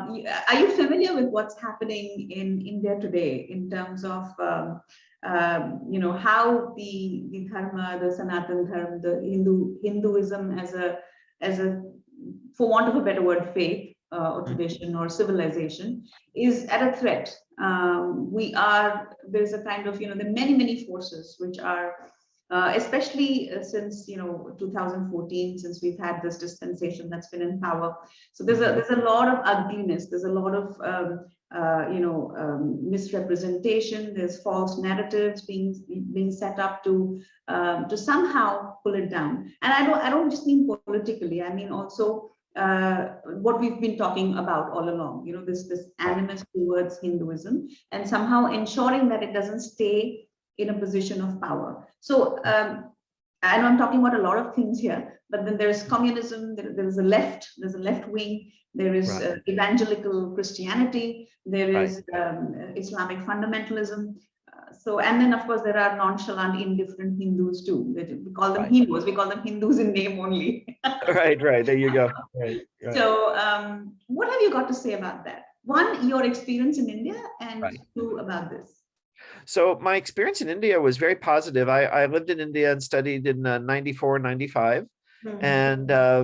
are you familiar with what's happening in India today in terms of how the Dharma, the Sanatan Dharma, the Hinduism as a for want of a better word, faith or tradition or civilization is at a threat. There's a kind of, there are many forces which are, especially since, 2014, since we've had this dispensation that's been in power. So there's a lot of ugliness. There's a lot of, misrepresentation. There's false narratives being set up to somehow pull it down. And I don't just mean politically. I mean also what we've been talking about all along. This animus towards Hinduism, and somehow ensuring that it doesn't stay in a position of power. So I know I'm talking about a lot of things here, but then there's communism, there's a left wing, there is evangelical Christianity, there is Islamic fundamentalism. And then of course there are nonchalant, indifferent Hindus too. We call them Hindus. We call them Hindus in name only. Right. There you go. Right. So what have you got to say about that? One, your experience in India, and two, about this. So my experience in India was very positive. I lived in India and studied in 94, 95. And I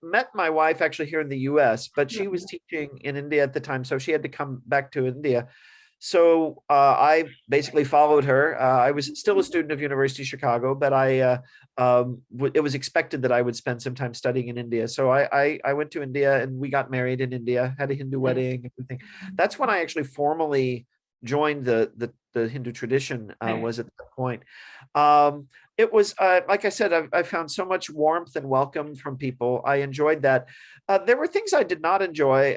met my wife actually here in the US, but she was teaching in India at the time. So she had to come back to India. So I basically followed her. I was still a student of University of Chicago, but it was expected that I would spend some time studying in India. So I went to India and we got married in India, had a Hindu wedding, everything. That's when I actually formally joined the Hindu tradition, was at that point. It was, like I said, I found so much warmth and welcome from people. I enjoyed that. There were things I did not enjoy.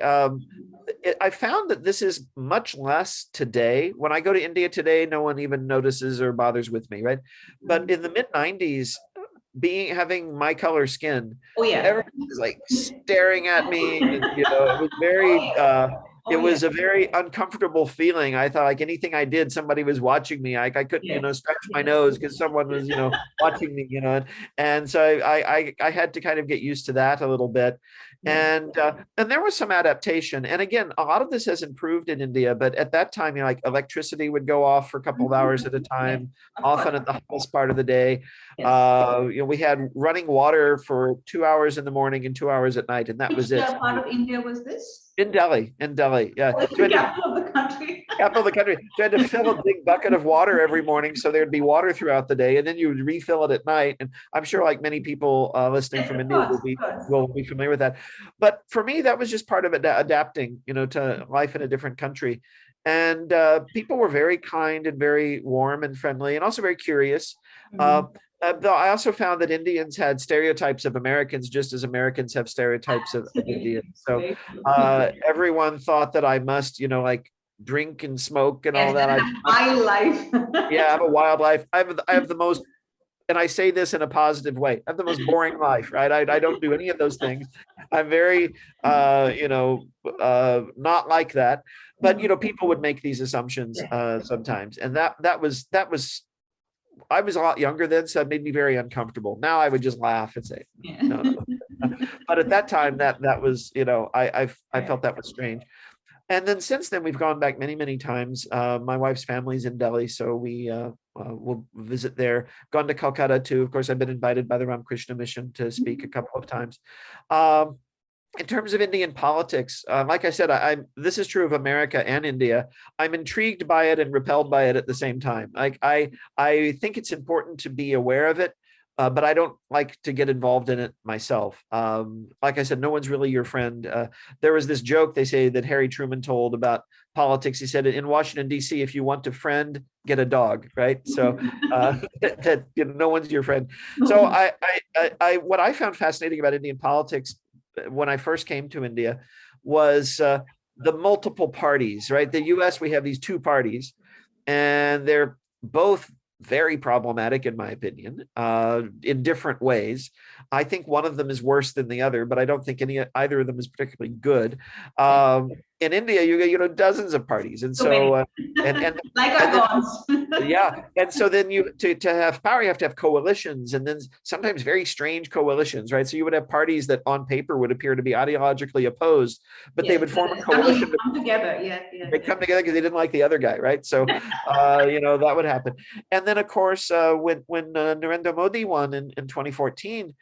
I found that this is much less today. When I go to India today, no one even notices or bothers with me, right? But in the mid-90s, having my color skin, everyone was like staring at me. And, it was very... It was a very uncomfortable feeling. I thought like anything I did, somebody was watching me. I couldn't, scratch my nose because someone was, watching me, And so I had to kind of get used to that a little bit. And there was some adaptation. And again, a lot of this has improved in India, but at that time, like electricity would go off for a couple of hours at a time, often at the hottest part of the day. We had running water for 2 hours in the morning and 2 hours at night, and that was it. Which part of India was this? In Delhi, yeah. Oh, the capital of the country. Capital of the country. So I had to fill a big bucket of water every morning, so there'd be water throughout the day, and then you would refill it at night. And I'm sure, like many people listening from India will be familiar with that. But for me, that was just part of adapting, to life in a different country. And people were very kind and very warm and friendly, and also very curious. Though I also found that Indians had stereotypes of Americans, just as Americans have stereotypes of Indians. So everyone thought that I must, like drink and smoke and all that. Wild life. I have a wild life. I have the most, and I say this in a positive way, I have the most boring life, right? I don't do any of those things. I'm very, not like that. But, people would make these assumptions sometimes. And that was, I was a lot younger then, so it made me very uncomfortable. Now I would just laugh and say, no. But at that time, that was, I felt that was strange. And then since then, we've gone back many, many times. My wife's family's in Delhi, so we will visit there. Gone to Calcutta too. Of course, I've been invited by the Ramakrishna Mission to speak a couple of times. In terms of Indian politics, like I said, this is true of America and India. I'm intrigued by it and repelled by it at the same time. Like I think it's important to be aware of it, but I don't like to get involved in it myself. Like I said, no one's really your friend. There was this joke they say that Harry Truman told about politics. He said, in Washington, D.C., if you want a friend, get a dog, right? So no one's your friend. So what I found fascinating about Indian politics when I first came to India was the multiple parties, right? The US, we have these two parties, and they're both very problematic, in my opinion, in different ways. I think one of them is worse than the other, but I don't think either of them is particularly good. in India, you get, dozens of parties. And So many. so, and Like our and then, gods. yeah. And so then to have power, you have to have coalitions, and then sometimes very strange coalitions, right? So you would have parties that on paper would appear to be ideologically opposed, but they Yes, would form but a suddenly coalition. come together. Yeah, They come together because they didn't like the other guy, right? So, that would happen. And then, of course, when Narendra Modi won in 2014,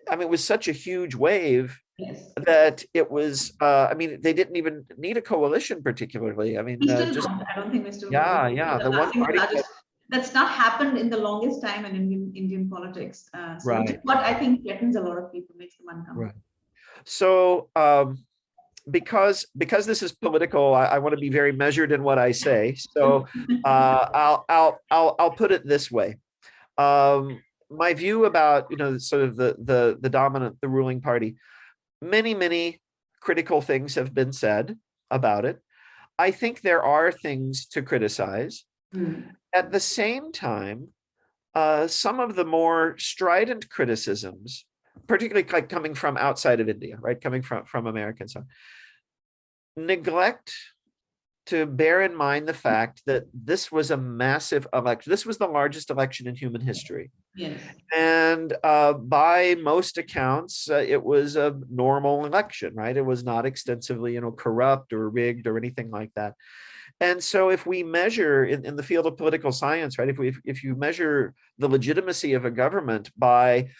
I mean, it was such a huge wave yes. that it was. I mean, they didn't even need a coalition particularly. I mean, We still just don't. I don't think we still don't. yeah, We're yeah. the The one single party, largest. That's not happened in the longest time in Indian politics. So which is right, what I think threatens a lot of people, makes them uncomfortable. right. So, because this is political, I want to be very measured in what I say. So, I'll put it this way. My view about sort of the ruling party. Many critical things have been said about it. I think there are things to criticize. Mm. At the same time, some of the more strident criticisms, particularly like coming from outside of India, right, coming from Americans, neglect to bear in mind the fact that this was a massive election. This was the largest election in human history. Yes. And by most accounts, it was a normal election, right? It was not extensively, corrupt or rigged or anything like that. And so if we measure in the field of political science, right, if you measure the legitimacy of a government by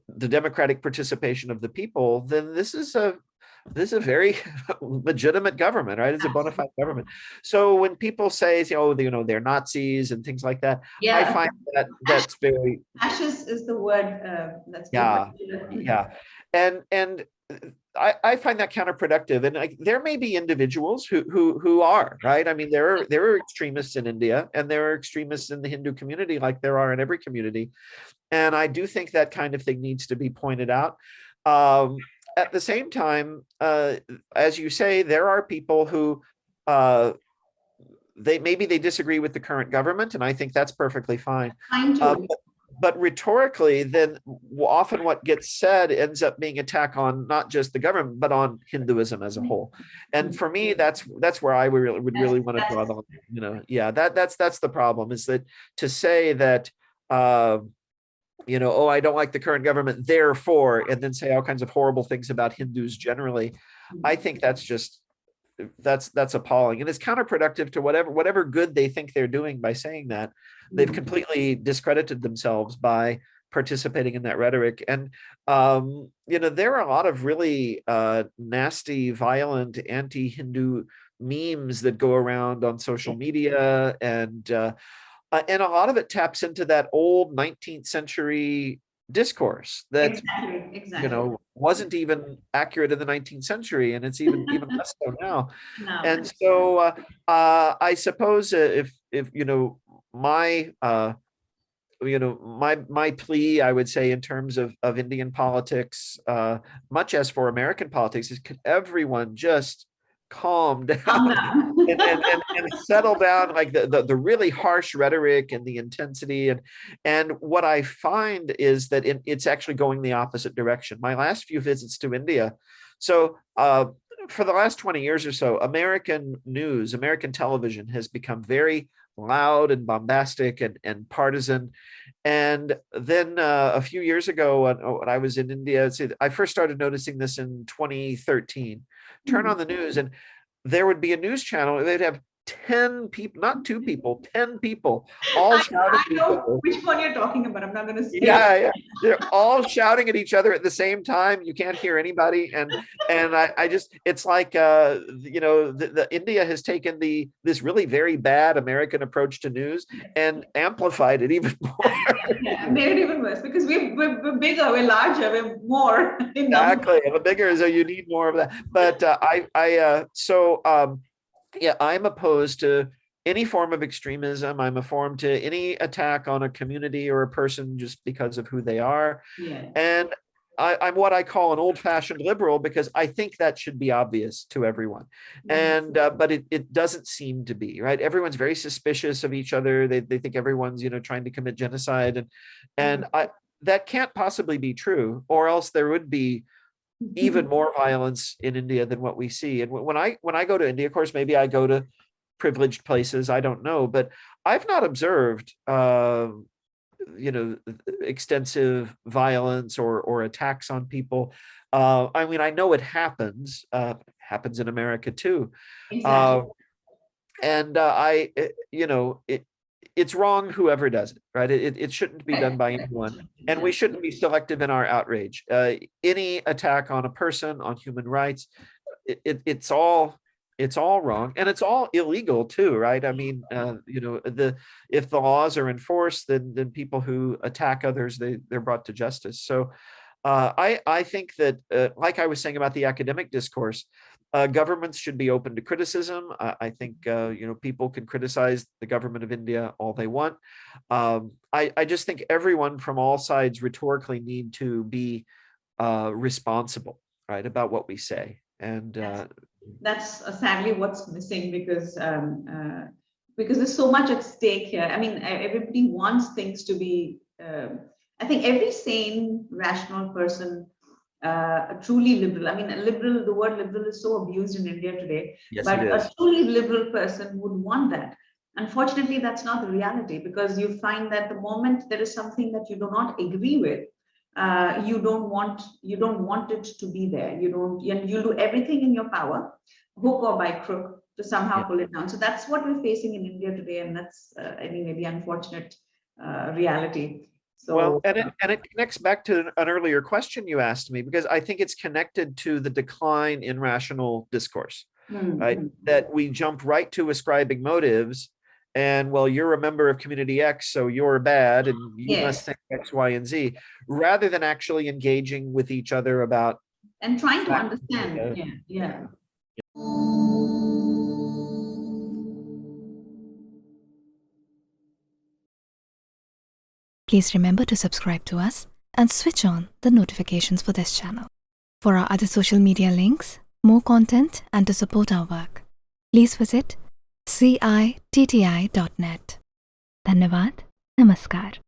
the democratic participation of the people, then this is a very legitimate government, right? It's a bona fide government. So when people say, they're Nazis and things like that, I Yeah. find that's very Ashes is the word that's yeah, yeah, and I find that counterproductive. And there may be individuals who are right. I mean, there are extremists in India, and there are extremists in the Hindu community, like there are in every community. And I do think that kind of thing needs to be pointed out. At the same time, as you say, there are people who they disagree with the current government, and I think that's perfectly fine. Mine too. But rhetorically, then often what gets said ends up being attack on not just the government, but on Hinduism as a whole. And for me, that's where I would really want to draw the line. Yeah, that's the problem, is that to say that oh, I don't like the current government, therefore, and then say all kinds of horrible things about Hindus generally, I think that's appalling, and it's counterproductive to whatever good they think they're doing by saying that. They've completely discredited themselves by participating in that rhetoric. And there are a lot of really nasty, violent, anti-Hindu memes that go around on social media, and a lot of it taps into that old 19th century discourse that exactly. wasn't even accurate in the 19th century, and it's even less so now. No. And so I suppose if my my plea, I would say, in terms of Indian politics, much as for American politics, is could everyone just calm down and settle down, like the really harsh rhetoric and the intensity. And what I find is that it's actually going the opposite direction. My last few visits to India, so for the last 20 years or so, American news, American television has become very loud and bombastic and partisan. And then a few years ago, when I was in India, I first started noticing this in 2013. Turn on the news, and there would be a news channel, and they'd have 10 people, not 2 people, 10 people, all shouting at each other. Which one you're talking about. I'm not going to say. Yeah. They're all shouting at each other at the same time. You can't hear anybody. And I just, it's like, the India has taken this really very bad American approach to news and amplified it even more. Yeah, made it even worse, because we're bigger, we're larger, we're more. Exactly. And the bigger, so you need more of that. But yeah, I'm opposed to any form of extremism. I'm opposed to any attack on a community or a person just because of who they are. Yeah. And I'm what I call an old-fashioned liberal, because I think that should be obvious to everyone. And but it doesn't seem to be, right? Everyone's very suspicious of each other. They think everyone's trying to commit genocide, and that can't possibly be true, or else there would be even more violence in India than what we see. And when I go to India, of course, maybe I go to privileged places, I don't know, but I've not observed extensive violence or attacks on people. I mean, I know it happens in America too. Exactly. It's wrong whoever does it, right? It shouldn't be done by anyone, and we shouldn't be selective in our outrage. Any attack on a person, on human rights, it's all wrong, and it's all illegal too, right? I mean, if the laws are enforced, then people who attack others, they're brought to justice. So I think that, like I was saying about the academic discourse, governments should be open to criticism. I think people can criticize the government of India all they want. I just think everyone from all sides rhetorically need to be responsible, right, about what we say. And that's sadly what's missing, because there's so much at stake here. I mean, everybody wants things to be. I think every sane, rational person, a truly liberal. I mean, a liberal. The word liberal is so abused in India today. yes, But it a is. truly liberal person would want that. Unfortunately, that's not the reality, because you find that the moment there is something that you do not agree with, you don't want it to be there. You'll do everything in your power, hook or by crook, to somehow pull it down. So that's what we're facing in India today, and that's maybe unfortunate reality. So Well, and it connects back to an earlier question you asked me, because I think it's connected to the decline in rational discourse, right? That we jump right to ascribing motives, and well, you're a member of community X, so you're bad, and you must think X, Y, and Z, rather than actually engaging with each other about and trying to understand. Yeah. Please remember to subscribe to us and switch on the notifications for this channel. For our other social media links, more content, and to support our work, please visit citti.net. Dhanyavad. Namaskar.